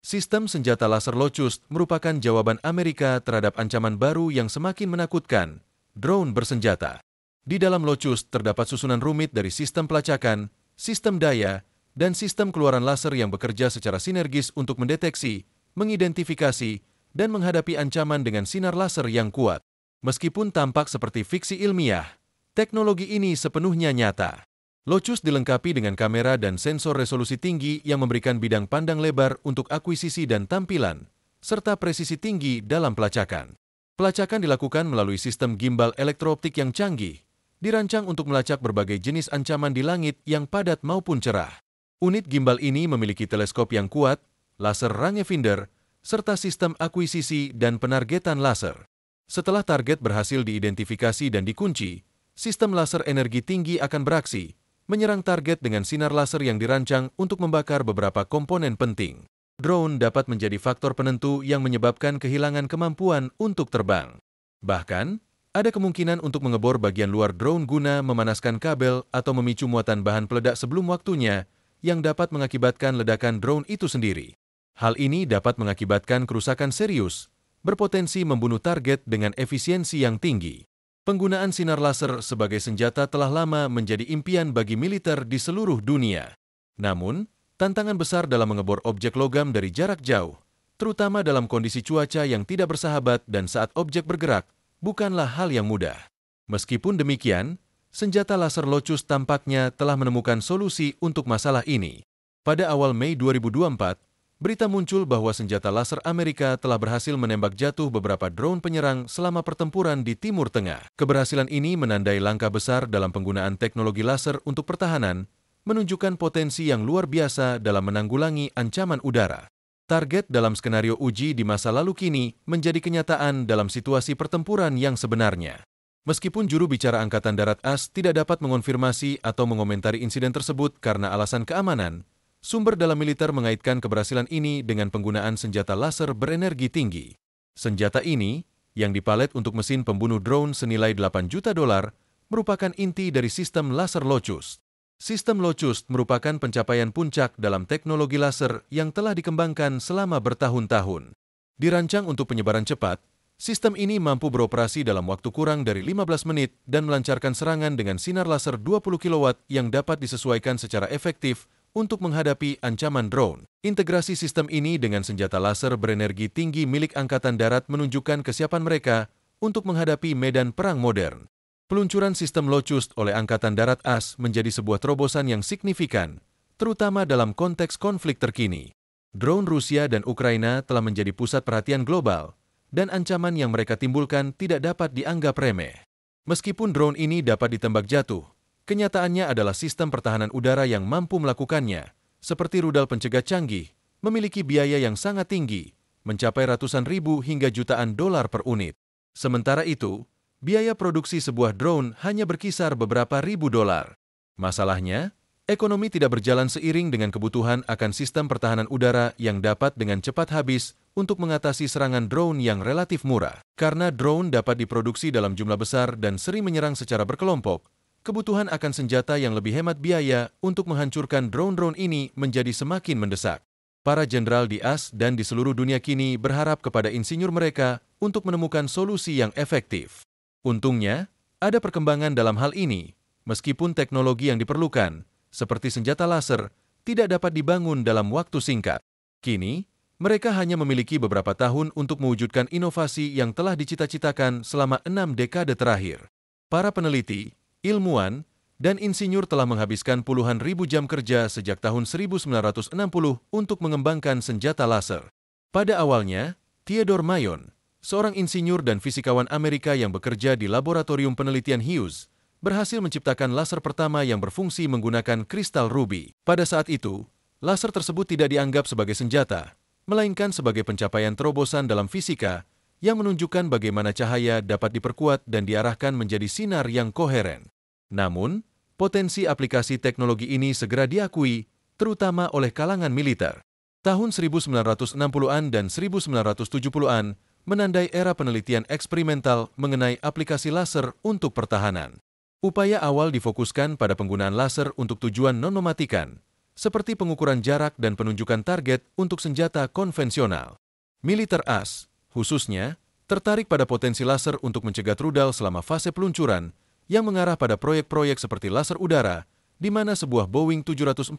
Sistem senjata laser Locust merupakan jawaban Amerika terhadap ancaman baru yang semakin menakutkan, drone bersenjata. Di dalam Locust terdapat susunan rumit dari sistem pelacakan, sistem daya, dan sistem keluaran laser yang bekerja secara sinergis untuk mendeteksi, mengidentifikasi, dan menghadapi ancaman dengan sinar laser yang kuat. Meskipun tampak seperti fiksi ilmiah, teknologi ini sepenuhnya nyata. Locust dilengkapi dengan kamera dan sensor resolusi tinggi yang memberikan bidang pandang lebar untuk akuisisi dan tampilan, serta presisi tinggi dalam pelacakan. Pelacakan dilakukan melalui sistem gimbal elektrooptik yang canggih, dirancang untuk melacak berbagai jenis ancaman di langit yang padat maupun cerah. Unit gimbal ini memiliki teleskop yang kuat, laser rangefinder, serta sistem akuisisi dan penargetan laser. Setelah target berhasil diidentifikasi dan dikunci, sistem laser energi tinggi akan beraksi, menyerang target dengan sinar laser yang dirancang untuk membakar beberapa komponen penting. Drone dapat menjadi faktor penentu yang menyebabkan kehilangan kemampuan untuk terbang. Bahkan, ada kemungkinan untuk mengebor bagian luar drone guna memanaskan kabel atau memicu muatan bahan peledak sebelum waktunya yang dapat mengakibatkan ledakan drone itu sendiri. Hal ini dapat mengakibatkan kerusakan serius, berpotensi membunuh target dengan efisiensi yang tinggi. Penggunaan sinar laser sebagai senjata telah lama menjadi impian bagi militer di seluruh dunia. Namun, tantangan besar dalam mengebor objek logam dari jarak jauh, terutama dalam kondisi cuaca yang tidak bersahabat dan saat objek bergerak, bukanlah hal yang mudah. Meskipun demikian, senjata laser Locust tampaknya telah menemukan solusi untuk masalah ini. Pada awal Mei 2024, berita muncul bahwa senjata laser Amerika telah berhasil menembak jatuh beberapa drone penyerang selama pertempuran di Timur Tengah. Keberhasilan ini menandai langkah besar dalam penggunaan teknologi laser untuk pertahanan, menunjukkan potensi yang luar biasa dalam menanggulangi ancaman udara. Target dalam skenario uji di masa lalu kini menjadi kenyataan dalam situasi pertempuran yang sebenarnya. Meskipun juru bicara Angkatan Darat AS tidak dapat mengonfirmasi atau mengomentari insiden tersebut karena alasan keamanan, sumber dalam militer mengaitkan keberhasilan ini dengan penggunaan senjata laser berenergi tinggi. Senjata ini, yang dipalet untuk mesin pembunuh drone senilai $8 juta, merupakan inti dari sistem laser Locust. Sistem Locust merupakan pencapaian puncak dalam teknologi laser yang telah dikembangkan selama bertahun-tahun. Dirancang untuk penyebaran cepat, sistem ini mampu beroperasi dalam waktu kurang dari 15 menit dan melancarkan serangan dengan sinar laser 20 kW yang dapat disesuaikan secara efektif untuk menghadapi ancaman drone. Integrasi sistem ini dengan senjata laser berenergi tinggi milik Angkatan Darat menunjukkan kesiapan mereka untuk menghadapi medan perang modern. Peluncuran sistem Locust oleh Angkatan Darat AS menjadi sebuah terobosan yang signifikan, terutama dalam konteks konflik terkini. Drone Rusia dan Ukraina telah menjadi pusat perhatian global, dan ancaman yang mereka timbulkan tidak dapat dianggap remeh. Meskipun drone ini dapat ditembak jatuh, kenyataannya adalah sistem pertahanan udara yang mampu melakukannya, seperti rudal pencegat canggih, memiliki biaya yang sangat tinggi, mencapai ratusan ribu hingga jutaan dolar per unit. Sementara itu, biaya produksi sebuah drone hanya berkisar beberapa ribu dolar. Masalahnya, ekonomi tidak berjalan seiring dengan kebutuhan akan sistem pertahanan udara yang dapat dengan cepat habis untuk mengatasi serangan drone yang relatif murah. Karena drone dapat diproduksi dalam jumlah besar dan sering menyerang secara berkelompok, kebutuhan akan senjata yang lebih hemat biaya untuk menghancurkan drone-drone ini menjadi semakin mendesak. Para jenderal di AS dan di seluruh dunia kini berharap kepada insinyur mereka untuk menemukan solusi yang efektif. Untungnya, ada perkembangan dalam hal ini, meskipun teknologi yang diperlukan, seperti senjata laser, tidak dapat dibangun dalam waktu singkat. Kini, mereka hanya memiliki beberapa tahun untuk mewujudkan inovasi yang telah dicita-citakan selama 6 dekade terakhir. Para peneliti, ilmuwan, dan insinyur telah menghabiskan puluhan ribu jam kerja sejak tahun 1960 untuk mengembangkan senjata laser. Pada awalnya, Theodore Mayon, seorang insinyur dan fisikawan Amerika yang bekerja di Laboratorium Penelitian Hughes, berhasil menciptakan laser pertama yang berfungsi menggunakan kristal ruby. Pada saat itu, laser tersebut tidak dianggap sebagai senjata, melainkan sebagai pencapaian terobosan dalam fisika yang menunjukkan bagaimana cahaya dapat diperkuat dan diarahkan menjadi sinar yang koheren. Namun, potensi aplikasi teknologi ini segera diakui, terutama oleh kalangan militer. Tahun 1960-an dan 1970-an menandai era penelitian eksperimental mengenai aplikasi laser untuk pertahanan. Upaya awal difokuskan pada penggunaan laser untuk tujuan non-mematikan, seperti pengukuran jarak dan penunjukan target untuk senjata konvensional. Militer AS, khususnya, tertarik pada potensi laser untuk mencegat rudal selama fase peluncuran yang mengarah pada proyek-proyek seperti laser udara, di mana sebuah Boeing 747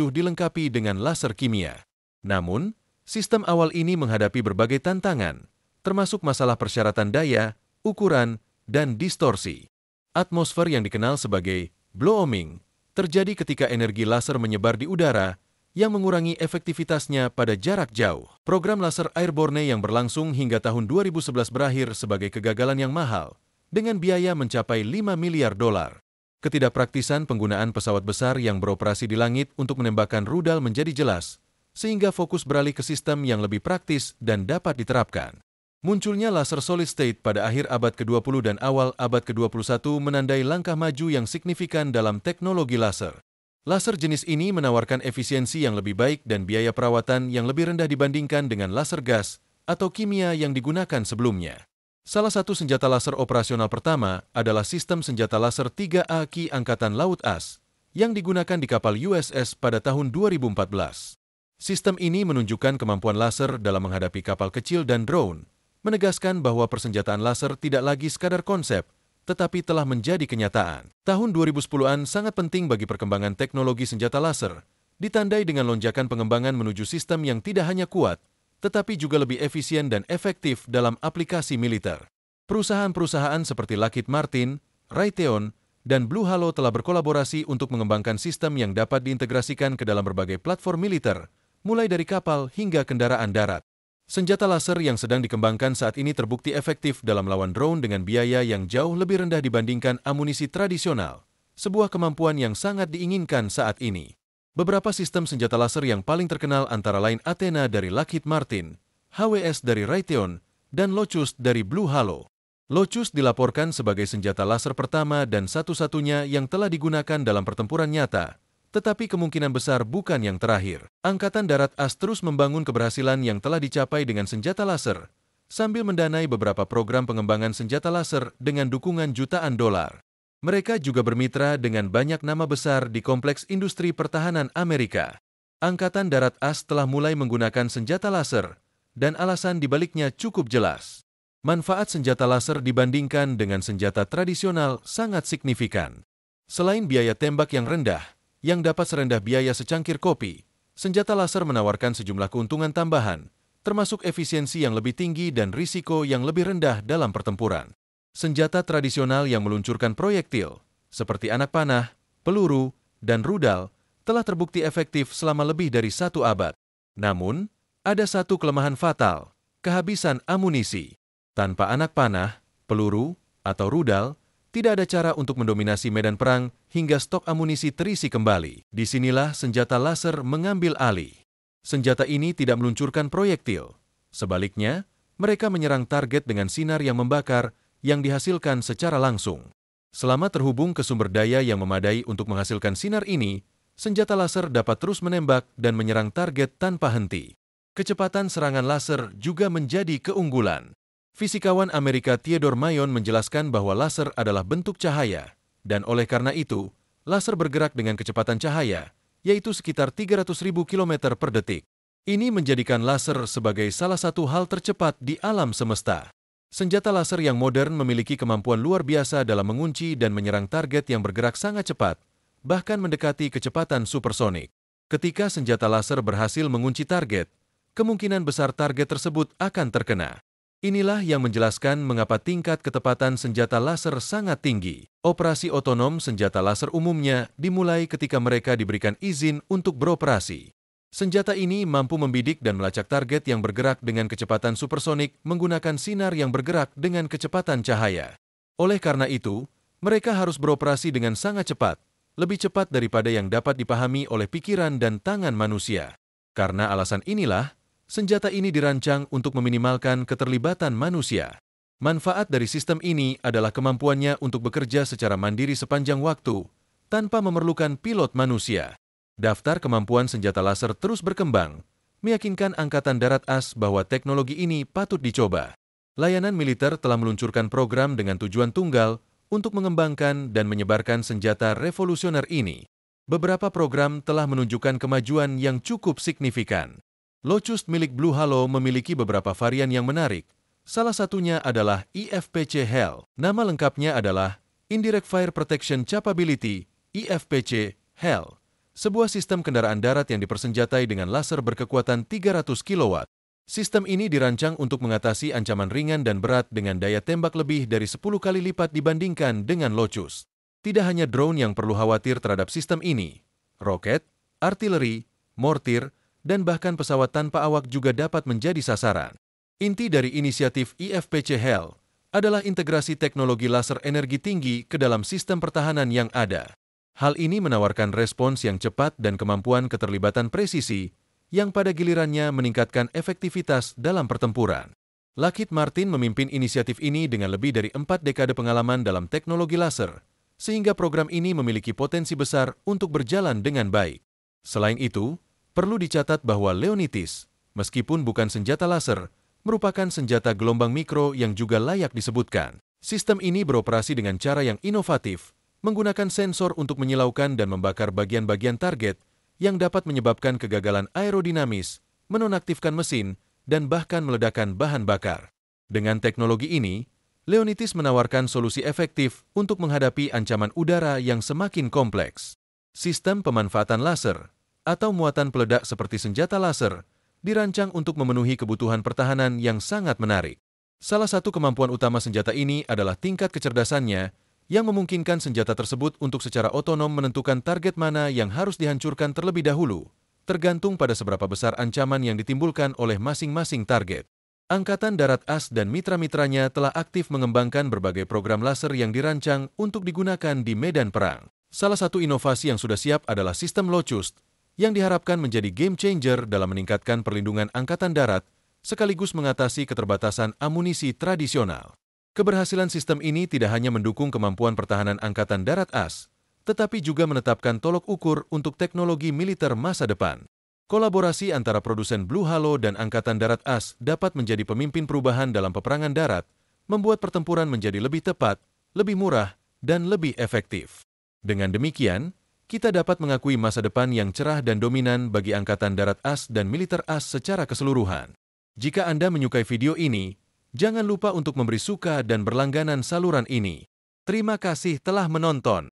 dilengkapi dengan laser kimia. Namun, sistem awal ini menghadapi berbagai tantangan, termasuk masalah persyaratan daya, ukuran, dan distorsi. Atmosfer yang dikenal sebagai blooming terjadi ketika energi laser menyebar di udara yang mengurangi efektivitasnya pada jarak jauh. Program laser airborne yang berlangsung hingga tahun 2011 berakhir sebagai kegagalan yang mahal, dengan biaya mencapai 5 miliar dolar. Ketidakpraktisan penggunaan pesawat besar yang beroperasi di langit untuk menembakkan rudal menjadi jelas, sehingga fokus beralih ke sistem yang lebih praktis dan dapat diterapkan. Munculnya laser solid state pada akhir abad ke-20 dan awal abad ke-21 menandai langkah maju yang signifikan dalam teknologi laser. Laser jenis ini menawarkan efisiensi yang lebih baik dan biaya perawatan yang lebih rendah dibandingkan dengan laser gas atau kimia yang digunakan sebelumnya. Salah satu senjata laser operasional pertama adalah sistem senjata laser 3A Ki Angkatan Laut AS yang digunakan di kapal USS pada tahun 2014. Sistem ini menunjukkan kemampuan laser dalam menghadapi kapal kecil dan drone, menegaskan bahwa persenjataan laser tidak lagi sekadar konsep, tetapi telah menjadi kenyataan. Tahun 2010-an sangat penting bagi perkembangan teknologi senjata laser, ditandai dengan lonjakan pengembangan menuju sistem yang tidak hanya kuat, tetapi juga lebih efisien dan efektif dalam aplikasi militer. Perusahaan-perusahaan seperti Lockheed Martin, Raytheon, dan Blue Halo telah berkolaborasi untuk mengembangkan sistem yang dapat diintegrasikan ke dalam berbagai platform militer, mulai dari kapal hingga kendaraan darat. Senjata laser yang sedang dikembangkan saat ini terbukti efektif dalam melawan drone dengan biaya yang jauh lebih rendah dibandingkan amunisi tradisional, sebuah kemampuan yang sangat diinginkan saat ini. Beberapa sistem senjata laser yang paling terkenal antara lain Athena dari Lockheed Martin, HWS dari Raytheon, dan Lotus dari Blue Halo. Lotus dilaporkan sebagai senjata laser pertama dan satu-satunya yang telah digunakan dalam pertempuran nyata, tetapi kemungkinan besar bukan yang terakhir. Angkatan Darat AS terus membangun keberhasilan yang telah dicapai dengan senjata laser, sambil mendanai beberapa program pengembangan senjata laser dengan dukungan jutaan dolar. Mereka juga bermitra dengan banyak nama besar di kompleks industri pertahanan Amerika. Angkatan Darat AS telah mulai menggunakan senjata laser, dan alasan dibaliknya cukup jelas. Manfaat senjata laser dibandingkan dengan senjata tradisional sangat signifikan. Selain biaya tembak yang rendah, yang dapat serendah biaya secangkir kopi, senjata laser menawarkan sejumlah keuntungan tambahan, termasuk efisiensi yang lebih tinggi dan risiko yang lebih rendah dalam pertempuran. Senjata tradisional yang meluncurkan proyektil, seperti anak panah, peluru, dan rudal, telah terbukti efektif selama lebih dari 1 abad. Namun, ada satu kelemahan fatal, kehabisan amunisi. Tanpa anak panah, peluru, atau rudal, tidak ada cara untuk mendominasi medan perang hingga stok amunisi terisi kembali. Disinilah senjata laser mengambil alih. Senjata ini tidak meluncurkan proyektil. Sebaliknya, mereka menyerang target dengan sinar yang membakar yang dihasilkan secara langsung. Selama terhubung ke sumber daya yang memadai untuk menghasilkan sinar ini, senjata laser dapat terus menembak dan menyerang target tanpa henti. Kecepatan serangan laser juga menjadi keunggulan. Fisikawan Amerika Theodore Mayon menjelaskan bahwa laser adalah bentuk cahaya, dan oleh karena itu, laser bergerak dengan kecepatan cahaya, yaitu sekitar 300.000 km per detik. Ini menjadikan laser sebagai salah satu hal tercepat di alam semesta. Senjata laser yang modern memiliki kemampuan luar biasa dalam mengunci dan menyerang target yang bergerak sangat cepat, bahkan mendekati kecepatan supersonik. Ketika senjata laser berhasil mengunci target, kemungkinan besar target tersebut akan terkena. Inilah yang menjelaskan mengapa tingkat ketepatan senjata laser sangat tinggi. Operasi otonom senjata laser umumnya dimulai ketika mereka diberikan izin untuk beroperasi. Senjata ini mampu membidik dan melacak target yang bergerak dengan kecepatan supersonik menggunakan sinar yang bergerak dengan kecepatan cahaya. Oleh karena itu, mereka harus beroperasi dengan sangat cepat, lebih cepat daripada yang dapat dipahami oleh pikiran dan tangan manusia. Karena alasan inilah, senjata ini dirancang untuk meminimalkan keterlibatan manusia. Manfaat dari sistem ini adalah kemampuannya untuk bekerja secara mandiri sepanjang waktu, tanpa memerlukan pilot manusia. Daftar kemampuan senjata laser terus berkembang, meyakinkan Angkatan Darat AS bahwa teknologi ini patut dicoba. Layanan militer telah meluncurkan program dengan tujuan tunggal untuk mengembangkan dan menyebarkan senjata revolusioner ini. beberapa program telah menunjukkan kemajuan yang cukup signifikan. Lochust milik Blue Halo memiliki beberapa varian yang menarik. Salah satunya adalah IFPC HEL. Nama lengkapnya adalah Indirect Fire Protection Capability, IFPC HEL. Sebuah sistem kendaraan darat yang dipersenjatai dengan laser berkekuatan 300 kW. Sistem ini dirancang untuk mengatasi ancaman ringan dan berat dengan daya tembak lebih dari 10 kali lipat dibandingkan dengan Lochust. Tidak hanya drone yang perlu khawatir terhadap sistem ini. Roket, artileri, mortir, dan bahkan pesawat tanpa awak juga dapat menjadi sasaran. Inti dari inisiatif IFPC HEL adalah integrasi teknologi laser energi tinggi ke dalam sistem pertahanan yang ada. Hal ini menawarkan respons yang cepat dan kemampuan keterlibatan presisi yang pada gilirannya meningkatkan efektivitas dalam pertempuran. Lockheed Martin memimpin inisiatif ini dengan lebih dari 4 dekade pengalaman dalam teknologi laser, sehingga program ini memiliki potensi besar untuk berjalan dengan baik. Selain itu, perlu dicatat bahwa Leonitis, meskipun bukan senjata laser, merupakan senjata gelombang mikro yang juga layak disebutkan. Sistem ini beroperasi dengan cara yang inovatif, menggunakan sensor untuk menyilaukan dan membakar bagian-bagian target yang dapat menyebabkan kegagalan aerodinamis, menonaktifkan mesin, dan bahkan meledakkan bahan bakar. Dengan teknologi ini, Leonitis menawarkan solusi efektif untuk menghadapi ancaman udara yang semakin kompleks. Sistem pemanfaatan laser atau muatan peledak seperti senjata laser dirancang untuk memenuhi kebutuhan pertahanan yang sangat menarik. Salah satu kemampuan utama senjata ini adalah tingkat kecerdasannya yang memungkinkan senjata tersebut untuk secara otonom menentukan target mana yang harus dihancurkan terlebih dahulu, tergantung pada seberapa besar ancaman yang ditimbulkan oleh masing-masing target. Angkatan Darat AS dan mitra-mitranya telah aktif mengembangkan berbagai program laser yang dirancang untuk digunakan di medan perang. Salah satu inovasi yang sudah siap adalah sistem Lochust, yang diharapkan menjadi game changer dalam meningkatkan perlindungan angkatan darat, sekaligus mengatasi keterbatasan amunisi tradisional. Keberhasilan sistem ini tidak hanya mendukung kemampuan pertahanan angkatan darat AS, tetapi juga menetapkan tolok ukur untuk teknologi militer masa depan. Kolaborasi antara produsen Blue Halo dan angkatan darat AS dapat menjadi pemimpin perubahan dalam peperangan darat, membuat pertempuran menjadi lebih tepat, lebih murah, dan lebih efektif. Dengan demikian, kita dapat mengakui masa depan yang cerah dan dominan bagi Angkatan Darat AS dan Militer AS secara keseluruhan. Jika Anda menyukai video ini, jangan lupa untuk memberi suka dan berlangganan saluran ini. Terima kasih telah menonton.